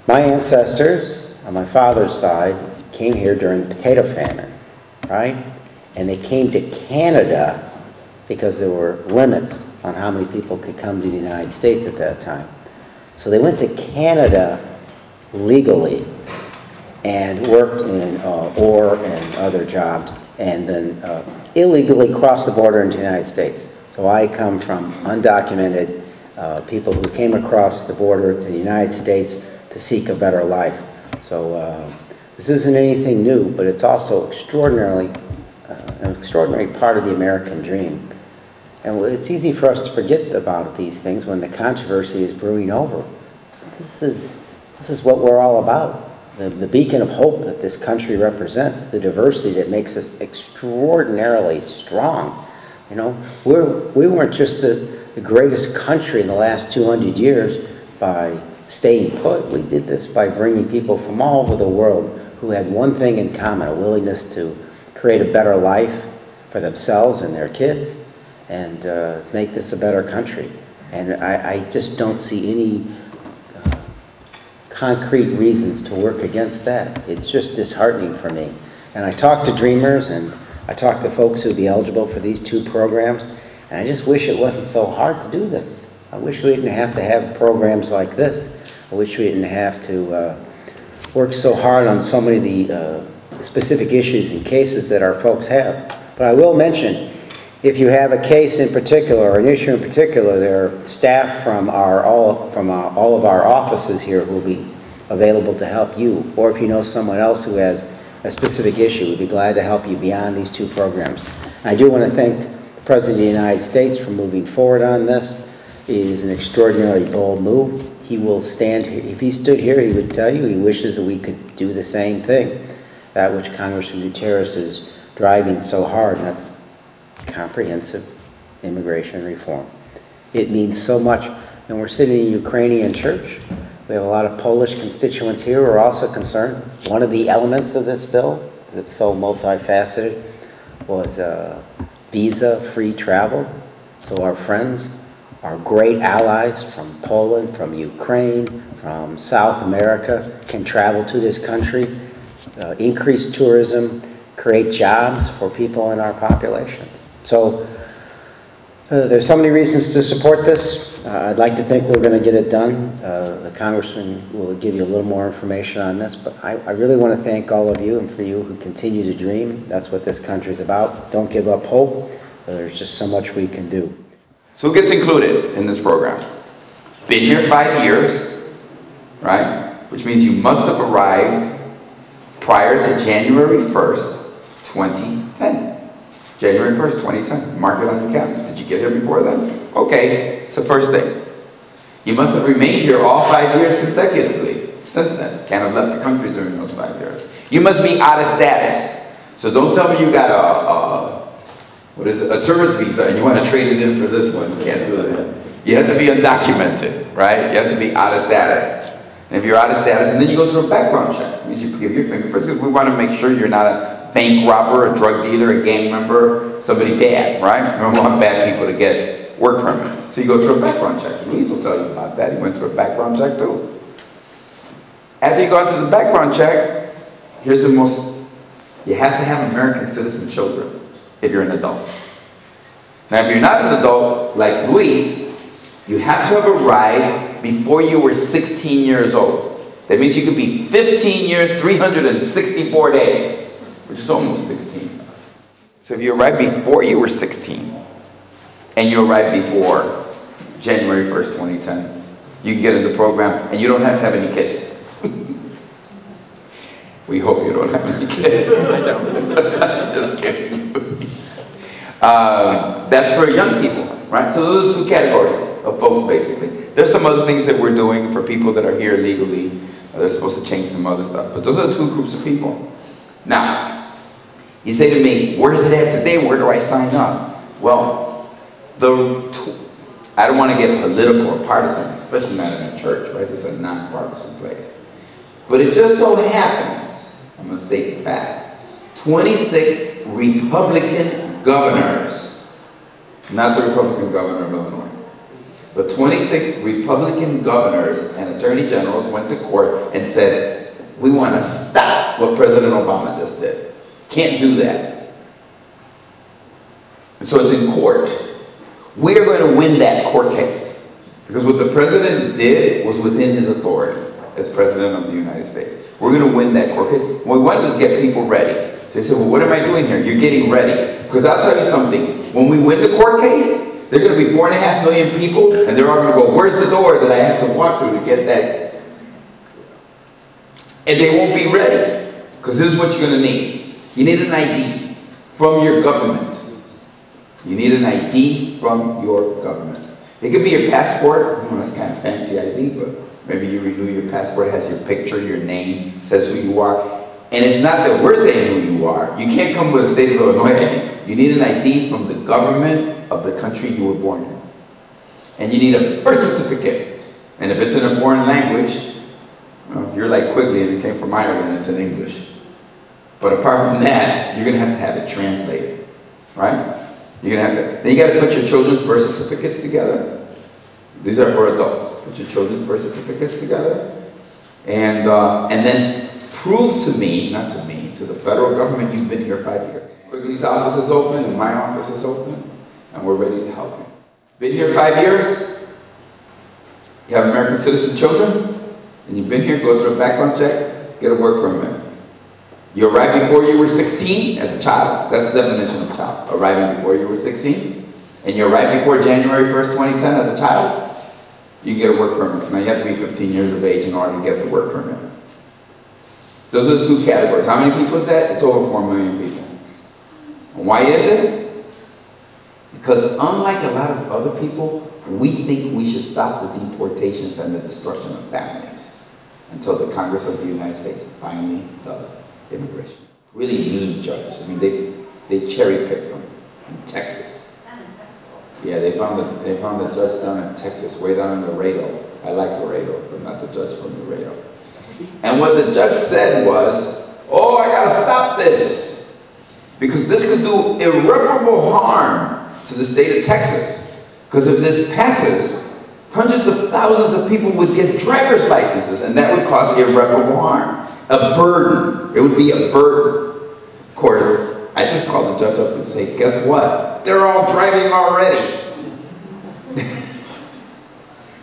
My ancestors on my father's side came here during the potato famine, right? And they came to Canada because there were limits on how many people could come to the United States at that time. So they went to Canada legally and worked in ore and other jobs, and then illegally crossed the border into the United States. So I come from undocumented people who came across the border to the United States to seek a better life. So this isn't anything new, but it's also an extraordinary part of the American dream. And it's easy for us to forget about these things when the controversy is brewing over. This is what we're all about. The beacon of hope that this country represents, the diversity that makes us extraordinarily strong. You know, we weren't just the greatest country in the last 200 years by staying put. We did this by bringing people from all over the world who had one thing in common, a willingness to create a better life for themselves and their kids, and make this a better country. And I just don't see any concrete reasons to work against that. It's just disheartening for me. And I talk to dreamers, and I talk to folks who would be eligible for these two programs, and I just wish it wasn't so hard to do this. I wish we didn't have to have programs like this. I wish we didn't have to work so hard on so many of the specific issues and cases that our folks have. But I will mention, if you have a case in particular, or an issue in particular, there are staff from all of our offices here who will be available to help you. Or if you know someone else who has a specific issue, we'd be glad to help you beyond these two programs. I do want to thank the President of the United States for moving forward on this. It is an extraordinarily bold move. He will stand here. If he stood here, he would tell you he wishes that we could do the same thing, that which Congressman Gutierrez is driving so hard, and that's comprehensive immigration reform. It means so much. And we're sitting in a Ukrainian church. We have a lot of Polish constituents here who are also concerned. One of the elements of this bill, that's so multifaceted, was visa-free travel. So our friends, our great allies from Poland, from Ukraine, from South America can travel to this country, increase tourism, create jobs for people in our populations. So there's so many reasons to support this. I'd like to think we're going to get it done. The Congressman will give you a little more information on this, but I really want to thank all of you, and for you who continue to dream. That's what this country is about. Don't give up hope. There's just so much we can do. So who gets included in this program? Been here 5 years, right? Which means you must have arrived prior to January 1st, 2010. January 1st, 2010. Mark it on your calendar. Did you get here before then? Okay, it's the first thing. You must have remained here all 5 years consecutively since then. Can't have left the country during those 5 years. You must be out of status. So don't tell me you got a tourist visa and you want to trade it in for this one. You can't do that. You have to be undocumented, right? You have to be out of status. And if you're out of status, and then you go through a background check. It means you give your fingerprints, because we want to make sure you're not a bank robber, a drug dealer, a gang member, somebody bad, right? We don't want bad people to get work permits. So you go through a background check. Luis will tell you about that. He went through a background check too. After you go through the background check, here's the most, you have to have American citizen children if you're an adult. Now if you're not an adult, like Luis, you have to have arrived before you were 16 years old. That means you could be 15 years, 364 days, which is almost 16. So if you arrived before you were 16, and you arrived before January 1st, 2010, you can get in the program, and you don't have to have any kids. We hope you don't have any kids. I don't. Just kidding. That's for young people, right? So those are two categories of folks, basically. There's some other things that we're doing for people that are here legally. They're supposed to change some other stuff. But those are the two groups of people. Now, you say to me, where's it at today? Where do I sign up? Well, I don't want to get political or partisan, especially not in a church, right? This is a non-partisan place. But it just so happens, I'm going to state the facts, 26 Republican governors, not the Republican governor of Illinois, But 26 Republican governors and attorney generals went to court and said, we want to stop what President Obama just did. Can't do that. And so it's in court. We are going to win that court case. Because what the president did was within his authority as president of the United States. We're going to win that court case. What we want to do is get people ready. They said, well, what am I doing here? You're getting ready. Because I'll tell you something. When we win the court case, there are going to be 4.5 million people, and they're all going to go, where's the door that I have to walk through to get that? And they won't be ready. Because this is what you're going to need. You need an ID from your government. You need an ID from your government. It could be your passport. That's kind of fancy ID, but maybe you renew your passport, it has your picture, your name, says who you are. And it's not that we're saying who you are. You can't come with a state of Illinois ID. You need an ID from the government of the country you were born in. And you need a birth certificate. And if it's in a foreign language, well, if you're like Quigley and it came from Ireland, it's in English. But apart from that, you're going to have it translated, right? You're going to have to, then you got to put your children's birth certificates together. These are for adults. Put your children's birth certificates together. And then prove to me, not to me, to the federal government you've been here 5 years. Quigley's office is open and my office is open. And we're ready to help you. Been here 5 years? You have American citizen children? And you've been here, go through a background check, get a work permit. You arrived before you were 16 as a child. That's the definition of child. Arriving before you were 16. And you arrived before January 1st, 2010 as a child. You can get a work permit. Now you have to be 15 years of age in order to get the work permit. Those are the two categories. How many people is that? It's over 4 million people. And why is it? Because unlike a lot of other people, we think we should stop the deportations and the destruction of families until the Congress of the United States finally does immigration. Really mean judge. I mean, they cherry picked them in Texas. Yeah, they found the judge down in Texas, way down in Laredo. I like Laredo, but not the judge from Laredo. And what the judge said was, oh, I gotta stop this. Because this could do irreparable harm to the state of Texas. Because if this passes, hundreds of thousands of people would get driver's licenses, and that would cause irreparable harm. A burden. It would be a burden. Of course, I just called the judge up and say, guess what? They're all driving already.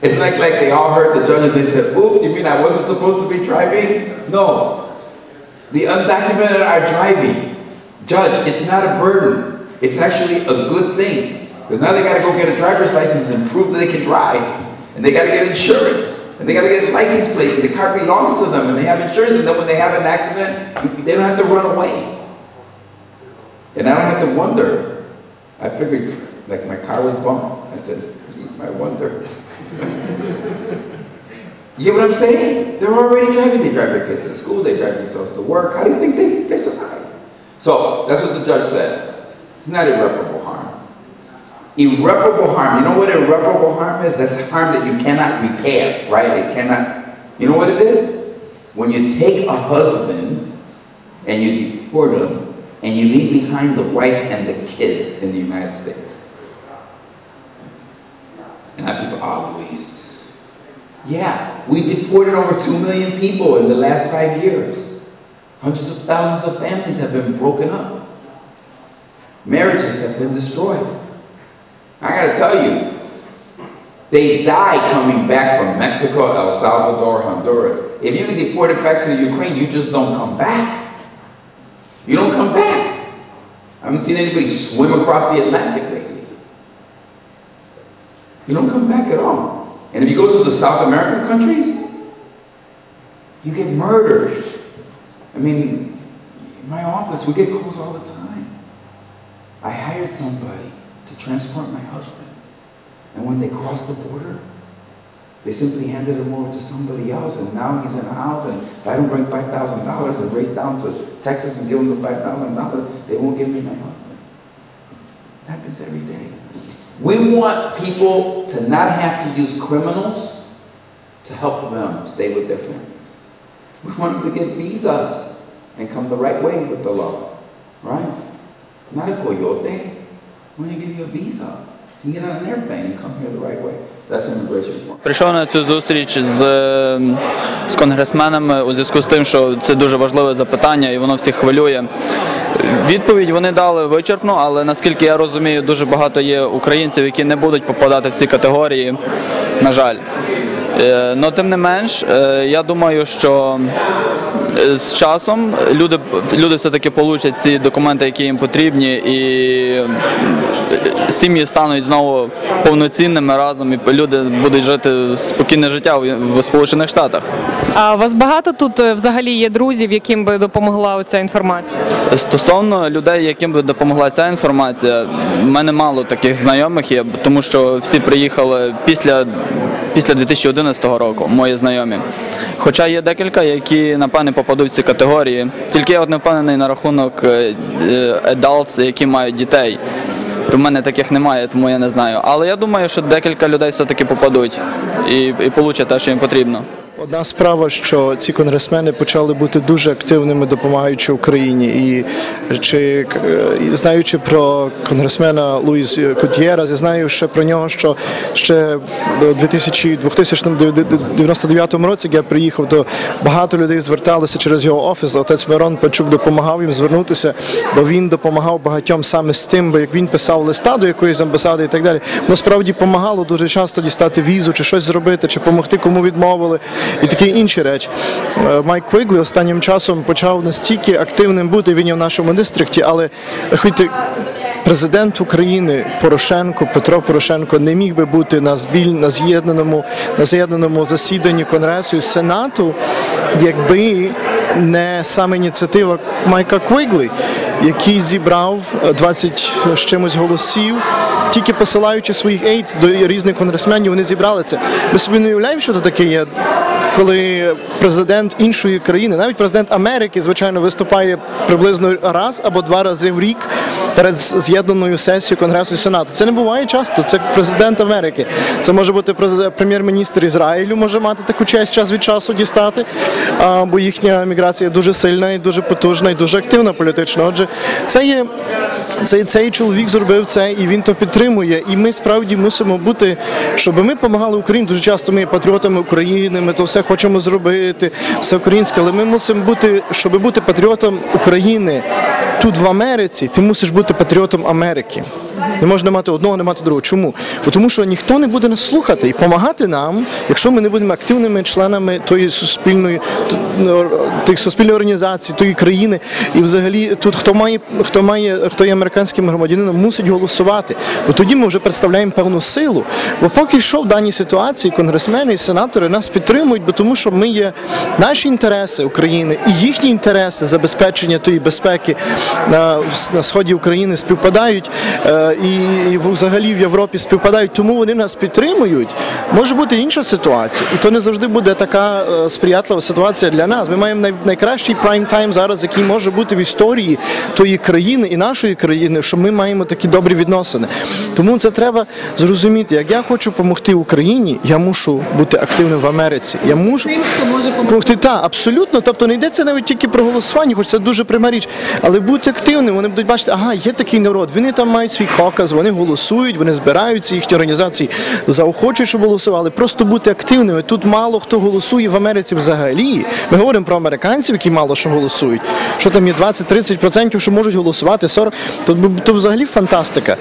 It's like they all heard the judge and they said, oops, you mean I wasn't supposed to be driving? No. The undocumented are driving. Judge, it's not a burden. It's actually a good thing. Because now they got to go get a driver's license and prove that they can drive. And they got to get insurance. And they got to get a license plate. And the car belongs to them. And they have insurance. And then when they have an accident, they don't have to run away. And I don't have to wonder. I figured, like, my car was bumped. I said, I wonder. You get what I'm saying? They're already driving. They drive their kids to school. They drive themselves to work. How do you think they survive? So that's what the judge said. It's not irreparable harm. Irreparable harm. You know what irreparable harm is? That's harm that you cannot repair, right? It cannot. You know what it is? When you take a husband and you deport him and you leave behind the wife and the kids in the United States. And now people, oh, Luis. Yeah, we deported over 2 million people in the last 5 years. Hundreds of thousands of families have been broken up. Marriages have been destroyed. I gotta tell you, they die coming back from Mexico, El Salvador, Honduras. If you get deported back to the Ukraine, you just don't come back. You don't come back. I haven't seen anybody swim across the Atlantic lately. You don't come back at all. And if you go to the South American countries, you get murdered. I mean, in my office, we get calls all the time. I hired somebody to transport my husband. And when they crossed the border, they simply handed him over to somebody else, and now he's in a house, and if I don't bring $5,000 and race down to Texas and give him the $5,000, they won't give me my husband. It happens every day. We want people to not have to use criminals to help them stay with their families. We want them to get visas and come the right way with the law, right? Not a coyote. We want to give you a visa. You get on an airplane and come here the right way. That's immigration reform. Прийшов на цю зустріч з конгресменами у зв'язку з тим, що це дуже важливе запитання і воно всіх хвилює. Відповідь вони дали вичерпну, але наскільки я розумію, дуже багато є українців, які не будуть попадати в ці категорії, на жаль. Но тим не менш, я думаю, що з часом люди все-таки получать ці документи, які їм потрібні, і сім'ї стануть знову повноцінними разом, і люди будуть жити спокійне життя в Сполучених Штатах. А у вас багато тут взагалі є друзів, яким би допомогла оця інформація? Стосовно людей, яким би допомогла ця інформація, в мене мало таких знайомих є, тому що всі приїхали після 2011 року, мої знайомі. Хоча є декілька, які, напевне, попадуть в ці категорії. Тільки я не впевнений на рахунок adults, які мають дітей. У мене таких немає, тому я не знаю. Але я думаю, що декілька людей все-таки попадуть і получать те, що їм потрібно. Одна справа, що ці конгресмени почали бути дуже активними, допомагаючи Україні. І знаючи про конгресмена Луїса Гутьєрреса, я знаю ще про нього, що ще в 1999 році, як я приїхав, то багато людей зверталися через його офіс. Отець Мирон Панчук допомагав їм звернутися, бо він допомагав багатьом саме з тим, бо як він писав листа до якоїсь амбасади і так далі. Воно справді допомагало дуже часто дістати візу, чи щось зробити, чи допомогти, кому відмовили. І такі інші речі. Майк Квіглі останнім часом почав настільки активним бути, він є в нашому дистрикті, але президент України Порошенко, Петро Порошенко не міг би бути на з'єднаному засіданні Конгресу і Сенату, якби не саме ініціатива Майка Квіглі, який зібрав 20 з чимось голосів, тільки посилаючи своїх aides до різних конгресменів, вони зібрали це. Ми собі не уявляємо, що це таке є, коли президент іншої країни, навіть президент Америки, звичайно, виступає приблизно раз або два рази в рік перед з'єднаною сесією Конгресу і Сенату. Це не буває часто, це президент Америки. Це може бути прем'єр-міністр Ізраїлю, може мати таку честь час від часу дістати, бо їхня міграція дуже сильна і дуже потужна і дуже активна політично. Отже, цей чоловік зробив це, і він то підтримує. І ми справді мусимо бути, щоб ми допомагали Україні. Дуже часто ми є патріотами України, ми то все хочемо зробити, все українське, але ми мусимо бути, щоб бути патріотом України тут в Америці, ти мусиш бути патріотом Америки. Не можна мати одного, не мати другого. Чому? Тому що ніхто не буде нас слухати і допомагати нам, якщо ми не будемо активними членами тої суспільної організації, тої країни. І взагалі тут хто є американським громадянином, мусить голосувати. Бо тоді ми вже представляємо певну силу. Бо поки що в даній ситуації конгресмени і сенатори нас підтримують, бо тому що ми є наші інтереси України і їхні інтереси забезпечення тої безпеки на сході України співпадають, і взагалі в Європі співпадають, тому вони нас підтримують. Може бути інша ситуація, і то не завжди буде така сприятлива ситуація для нас. Ми маємо найкращий прайм-тайм зараз, який може бути в історії тої країни і нашої країни, що ми маємо такі добрі відносини. Тому це треба зрозуміти. Як я хочу допомогти Україні, я мушу бути активним в Америці. Я мушу допомогти. Так, абсолютно. Тобто не йдеться навіть тільки про голосування, хоч це дуже пряма річ, але бути активним. Вони будуть бачити, ага, є такий народ, вони там мають свій коказ, вони голосують, вони збираються, їхні організації заохочують, щоб голосували. Просто бути активними. Тут мало хто голосує в Америці взагалі. Ми говоримо про американців, які мало що голосують. Що там є 20-30%, що можуть голосувати, 40%. То взагалі фантастика,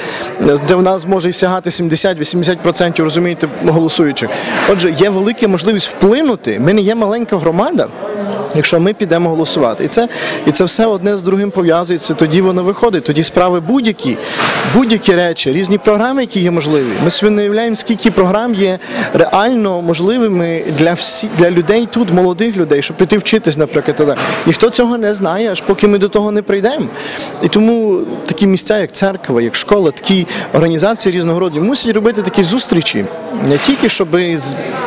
де в нас може сягати 70-80%, розумієте, голосуючих. Отже, є велика можливість вплинути. Ми не є маленька громада, якщо ми підемо голосувати. І це все одне з другим пов'язується, тоді воно виходить. Тоді справи будь-які речі, різні програми, які є можливі. Ми собі не уявляємо, скільки програм є реально можливими для людей тут, молодих людей, щоб піти вчитись, наприклад. Ніхто цього не знає, аж поки ми до того не прийдемо. І тому такі місця, як церква, як школа, такі організації різного роду мусять робити такі зустрічі. Не тільки, щоб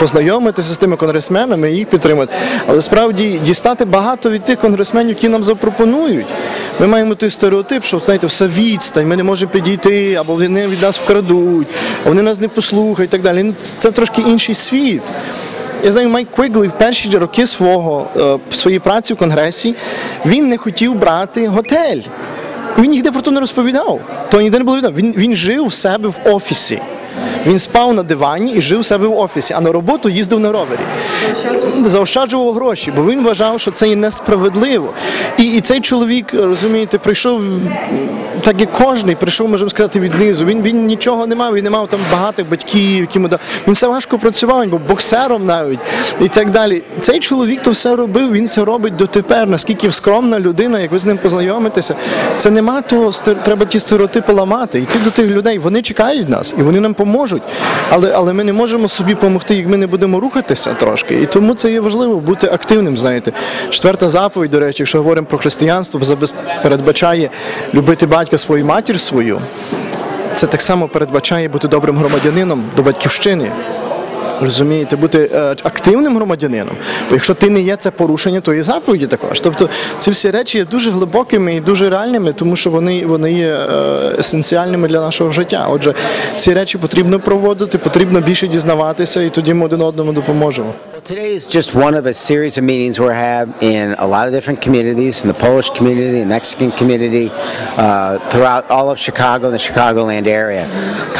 познайомитися з тими конгресменами і їх підтримати, але справді дістати багато від тих конгресменів, які нам запропонують. Ми маємо той стереотип, що, знаєте, все відстань, ми не можемо підійти, або вони від нас вкрадуть, а вони нас не послухають і так далі. Це трошки інший світ. Я знаю, Майк Квіглі в перші роки своєї праці в Конгресі, він не хотів брати готель. Він ніде про це не розповідав. То ніде не було відомо. Він жив в себе в офісі. Він спав на дивані і жив у себе в офісі, а на роботу їздив на ровері. Заощаджував гроші, бо він вважав, що це є несправедливо. І цей чоловік, розумієте, прийшов, так як кожний, прийшов, можемо сказати, віднизу. Він нічого не мав, він не мав там багатих батьків, які він все важко працював, він був боксером навіть і так далі. Цей чоловік то все робив, він це робить дотепер. Наскільки скромна людина, як ви з ним познайомитеся, це нема того, треба ті стереотипи ламати. Йти до тих людей, вони чекають нас, і вони нам поможуть, але ми не можемо собі допомогти, як ми не будемо рухатися трошки. І тому це є важливо, бути активним, знаєте. 4-та заповідь, до речі, якщо говоримо про християнство, передбачає любити батька свою, матір свою. Це так само передбачає бути добрим громадянином до батьківщини. Розумієте, бути активним громадянином. Бо якщо ти не є, це порушення, то і заповіді також. Тобто ці всі речі є дуже глибокими і дуже реальними, тому що вони є есенціальними для нашого життя. Отже, ці речі потрібно проводити, потрібно більше дізнаватися, і тоді ми один одному допоможемо. Today is just one of a series of meetings we're having in a lot of different communities, in the Polish community, the Mexican community, throughout all of Chicago, the Chicagoland area.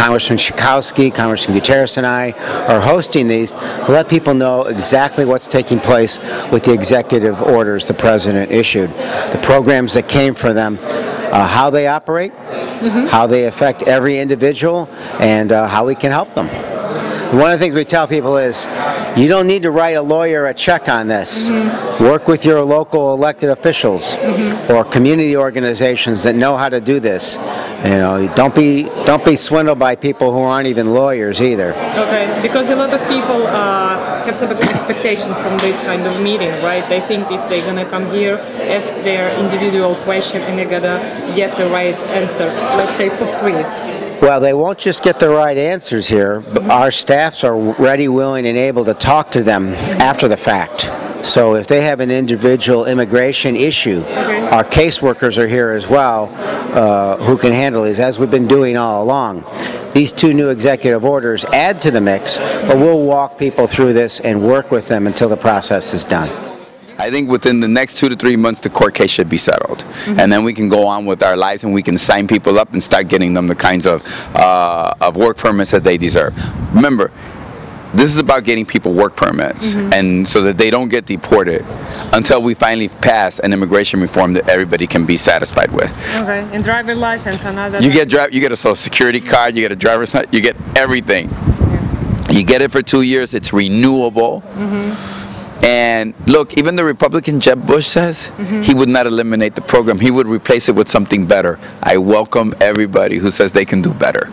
Congressman Schakowsky, Congressman Gutierrez and I are hosting these to let people know exactly what's taking place with the executive orders the President issued, the programs that came for them, how they operate, how they affect every individual, and how we can help them. One of the things we tell people is, you don't need to write a lawyer a check on this. Work with your local elected officials or community organizations that know how to do this. You know, don't be swindled by people who aren't even lawyers either. Okay, because a lot of people have some expectation from this kind of meeting, right? They think if they're gonna come here, ask their individual question, and they're gonna get the right answer, let's say for free. Well, they won't just get the right answers here, but our staffs are ready, willing, and able to talk to them after the fact. So if they have an individual immigration issue, our caseworkers are here as well who can handle these, as we've been doing all along. These two new executive orders add to the mix, but we'll walk people through this and work with them until the process is done. I think within the next 2 to 3 months, the court case should be settled. And then we can go on with our lives and we can sign people up and start getting them the kinds of work permits that they deserve. Remember, this is about getting people work permits and so that they don't get deported until we finally pass an immigration reform that everybody can be satisfied with. Okay, and driver license, another. You get a social security card, you get a driver's license, you get everything. You get it for 2 years, it's renewable. And look, even the Republican Jeb Bush says he would not eliminate the program. He would replace it with something better. I welcome everybody who says they can do better.